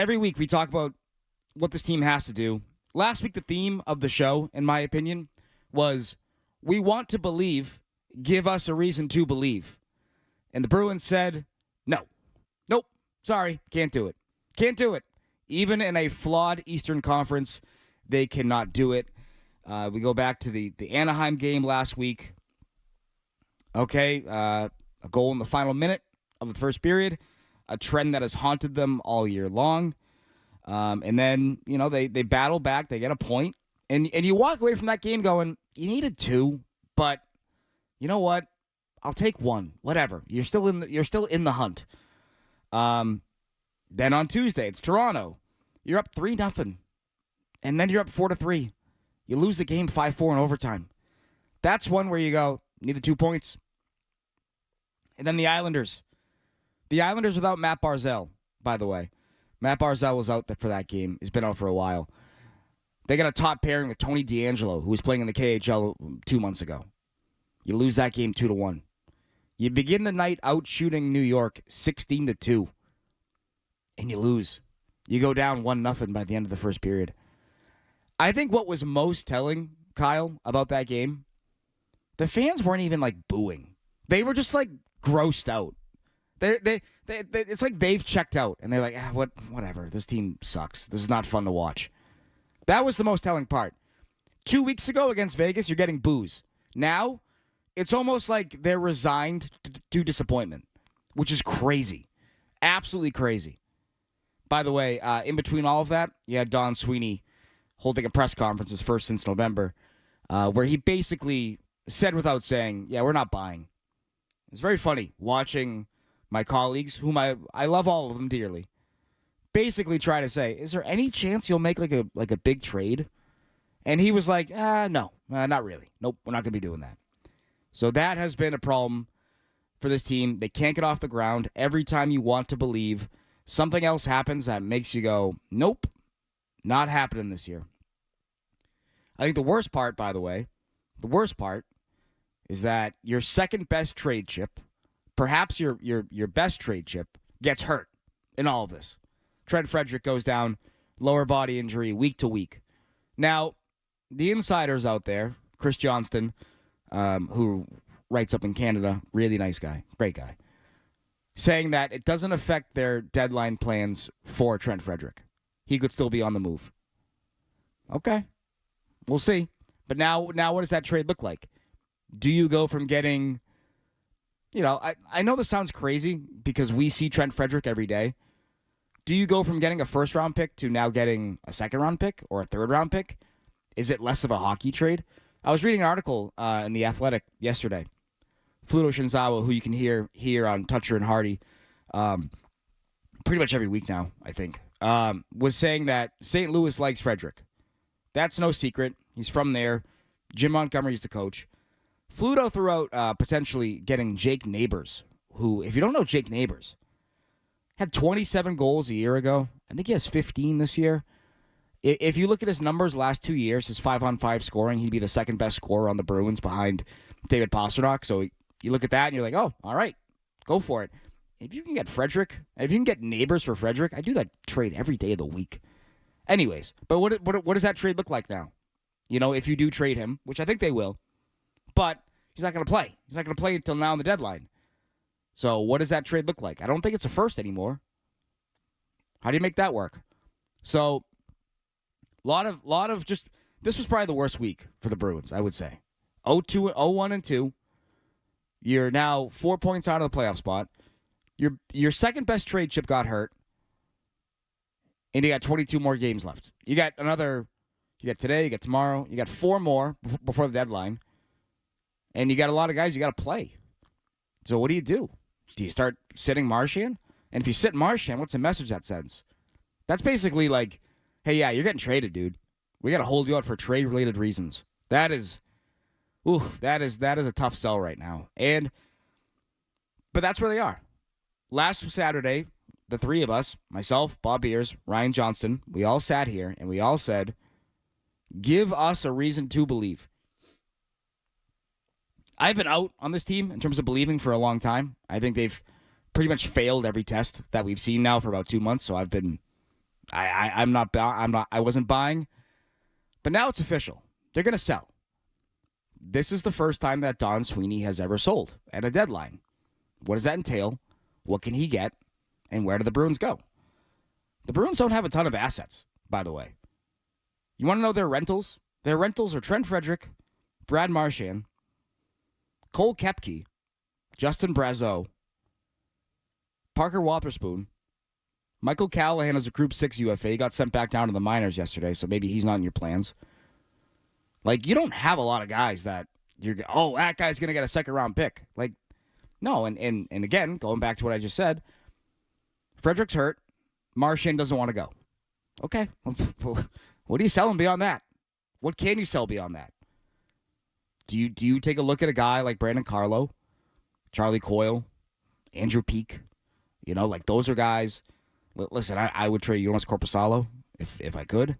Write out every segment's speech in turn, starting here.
Every week we talk about what this team has to do. Last week, the theme of the show, in my opinion, was we want to believe, give us a reason to believe. And the Bruins said, no. Nope. Sorry. Can't do it. Can't do it. Even in a flawed Eastern Conference, they cannot do it. We go back to the Anaheim game last week. Okay, a goal in the final minute of the first period, a trend that has haunted them all year long. And then, they battle back, they get a point, and you walk away from that game going, you needed two, but you know what? I'll take one. Whatever. You're still in the hunt. Then on Tuesday, it's Toronto. You're up 3-0. And then you're up 4-3. You lose the game 5-4 in overtime. That's one where you go, need the 2 points. And then the Islanders. The Islanders without Matt Barzal, by the way. Matt Barzal was out for that game. He's been out for a while. They got a top pairing with Tony DeAngelo, who was playing in the KHL 2 months ago. You lose that game 2-1. You begin the night out shooting New York 16-2. And you lose. You go down 1-0 by the end of the first period. I think what was most telling, Kyle, about that game, the fans weren't even booing. They were just grossed out. It's like they've checked out, and they're like, whatever. This team sucks. This is not fun to watch. That was the most telling part. 2 weeks ago against Vegas, you're getting boos. Now, it's almost like they're resigned to disappointment, which is crazy. Absolutely crazy. By the way, in between all of that, you had Don Sweeney holding a press conference, his first since November, where he basically said without saying, yeah, we're not buying. It's very funny watching my colleagues, whom I love all of them dearly, basically try to say, is there any chance you'll make like a big trade? And he was like, no, not really. Nope, we're not going to be doing that. So that has been a problem for this team. They can't get off the ground. Every time you want to believe, something else happens that makes you go, nope, not happening this year. I think the worst part, by the way, is that your second best trade chip, perhaps your best trade chip, gets hurt in all of this. Trent Frederick goes down, lower body injury, week to week. Now, the insiders out there, Chris Johnston, who writes up in Canada, really nice guy, great guy, saying that it doesn't affect their deadline plans for Trent Frederick. He could still be on the move. Okay, we'll see. But now what does that trade look like? Do you go from getting, I know this sounds crazy because we see Trent Frederick every day. Do you go from getting a first-round pick to now getting a second-round pick or a third-round pick? Is it less of a hockey trade? I was reading an article in The Athletic yesterday. Fluto Shinzawa, who you can hear here on Toucher and Hardy pretty much every week now, I think, was saying that St. Louis likes Frederick. That's no secret. He's from there. Jim Montgomery's the coach. Fluto threw out potentially getting Jake Neighbors, who, if you don't know Jake Neighbors, had 27 goals a year ago. I think he has 15 this year. If you look at his numbers last 2 years, his 5-on-5 scoring, he'd be the second best scorer on the Bruins behind David Pastrnak. So you look at that and you're like, oh, all right, go for it. If you can get Frederick, if you can get Neighbors for Frederick, I do that trade every day of the week. Anyways, but what does that trade look like now? If you do trade him, which I think they will, but he's not going to play. He's not going to play until now on the deadline. So what does that trade look like? I don't think it's a first anymore. How do you make that work? So a lot of just, this was probably the worst week for the Bruins, I would say. 0-1-2. You're now 4 points out of the playoff spot. Your second best trade chip got hurt. And you got 22 more games left. You got today, you got tomorrow, you got 4 more before the deadline. And you got a lot of guys you got to play. So what do you do? Do you start sitting Marchand? And if you sit Marchand, what's the message that sends? That's basically like, hey, yeah, you're getting traded, dude. We got to hold you out for trade-related reasons. That is a tough sell right now. But that's where they are. Last Saturday, the three of us, myself, Bob Beers, Ryan Johnston, we all sat here and we all said, give us a reason to believe. I've been out on this team in terms of believing for a long time. I think they've pretty much failed every test that we've seen now for about 2 months, so I've been I wasn't buying, but now it's official. They're going to sell. This is the first time that Don Sweeney has ever sold at a deadline. What does that entail? What can he get? And where do the Bruins go? The Bruins don't have a ton of assets, by the way. You want to know their rentals? Their rentals are Trent Frederick, Brad Marchand, Cole Koepke, Justin Brazeau, Parker Wotherspoon, Michael Callahan is a Group 6 UFA. He got sent back down to the minors yesterday, so maybe he's not in your plans. Like, you don't have a lot of guys that that guy's going to get a second-round pick. Like, no, and again, going back to what I just said, Frederick's hurt. Marchand doesn't want to go. Okay. What are you selling beyond that? What can you sell beyond that? Do you take a look at a guy like Brandon Carlo, Charlie Coyle, Andrew Peak? You know, like those are guys. Listen, I would trade Jonas Corposalo if I could.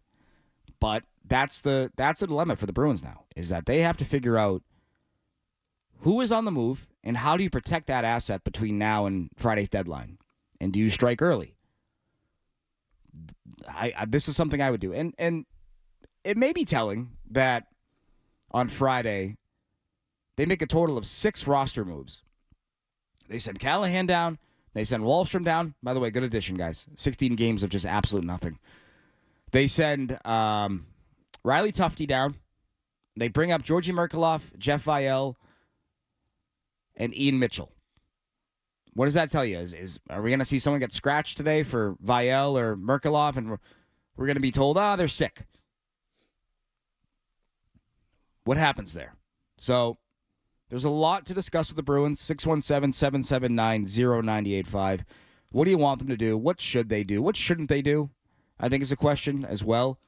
But that's a dilemma for the Bruins now, is that they have to figure out who is on the move and how do you protect that asset between now and Friday's deadline? And do you strike early? This is something I would do. And it may be telling that on Friday they make a total of 6 roster moves. They send Callahan down. They send Wahlstrom down. By the way, good addition, guys. 16 games of just absolute nothing. They send Riley Tufte down. They bring up Georgi Merkulov, Jeff Vielle, and Ian Mitchell. What does that tell you? Are we going to see someone get scratched today for Vielle or Merkulov, and we're going to be told, they're sick? What happens there? So there's a lot to discuss with the Bruins. 617-779-0985. What do you want them to do? What should they do? What shouldn't they do? I think is a question as well.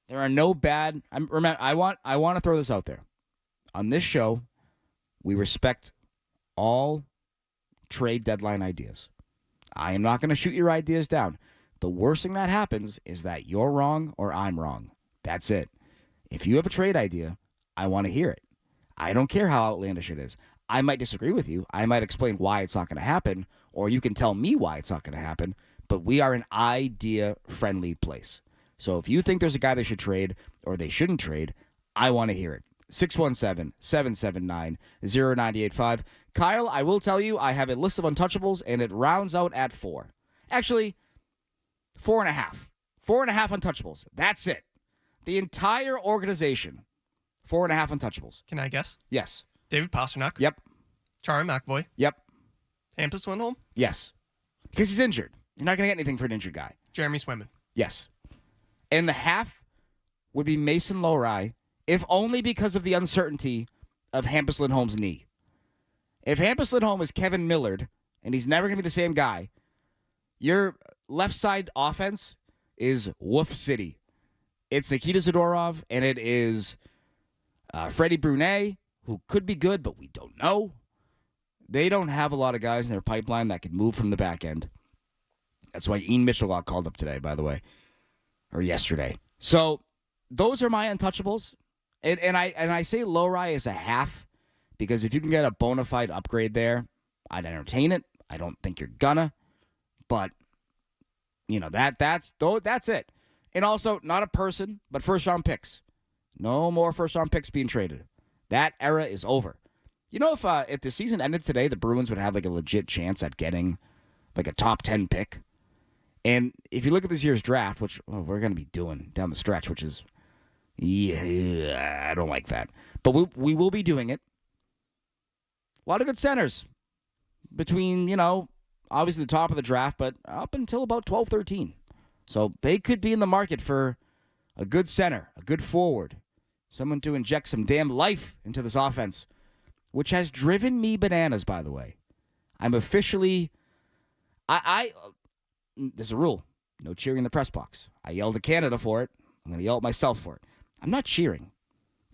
There are no bad. I want to throw this out there. On this show, we respect all trade deadline ideas. I am not going to shoot your ideas down. The worst thing that happens is that you're wrong or I'm wrong. That's it. If you have a trade idea, I want to hear it. I don't care how outlandish it is. I might disagree with you. I might explain why it's not going to happen, or you can tell me why it's not going to happen, but we are an idea-friendly place. So if you think there's a guy they should trade or they shouldn't trade, I want to hear it. 617-779-0985. Kyle, I will tell you, I have a list of Untouchables, and it rounds out at 4. Actually, 4.5. 4.5 Untouchables. That's it. The entire organization. 4.5 Untouchables. Can I guess? Yes. David Pasternak. Yep. Charlie McAvoy. Yep. Hampus Lindholm. Yes. Because he's injured. You're not going to get anything for an injured guy. Jeremy Swayman. Yes. And the half would be Mason Lohrei, if only because of the uncertainty of Hampus Lindholm's knee. If Hampus Lindholm is Kevin Millard, and he's never going to be the same guy, your left side offense is Wolf City. It's Nikita Zadorov, and it is Freddie Brunet, who could be good, but we don't know. They don't have a lot of guys in their pipeline that can move from the back end. That's why Ian Mitchell got called up today, by the way, or yesterday. So those are my Untouchables, and I say Lohrei is a half because if you can get a bona fide upgrade there, I'd entertain it. I don't think you're gonna, but that's it. And also not a person, but first round picks. No more first round picks being traded. That era is over. You know, if the season ended today, the Bruins would have like a legit chance at getting like a top 10 pick. And if you look at this year's draft, which we're going to be doing down the stretch, which is, I don't like that. But we will be doing it. A lot of good centers between, obviously the top of the draft, but up until about 12, 13. So they could be in the market for a good center, a good forward, someone to inject some damn life into this offense, which has driven me bananas, by the way. I'm officially, there's a rule, no cheering in the press box. I yelled at Canada for it. I'm going to yell at myself for it. I'm not cheering.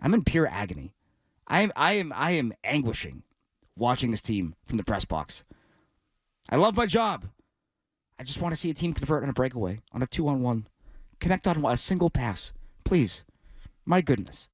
I'm in pure agony. I am anguishing watching this team from the press box. I love my job. I just want to see a team convert on a breakaway, on a 2-on-1. Connect on a single pass. Please. My goodness.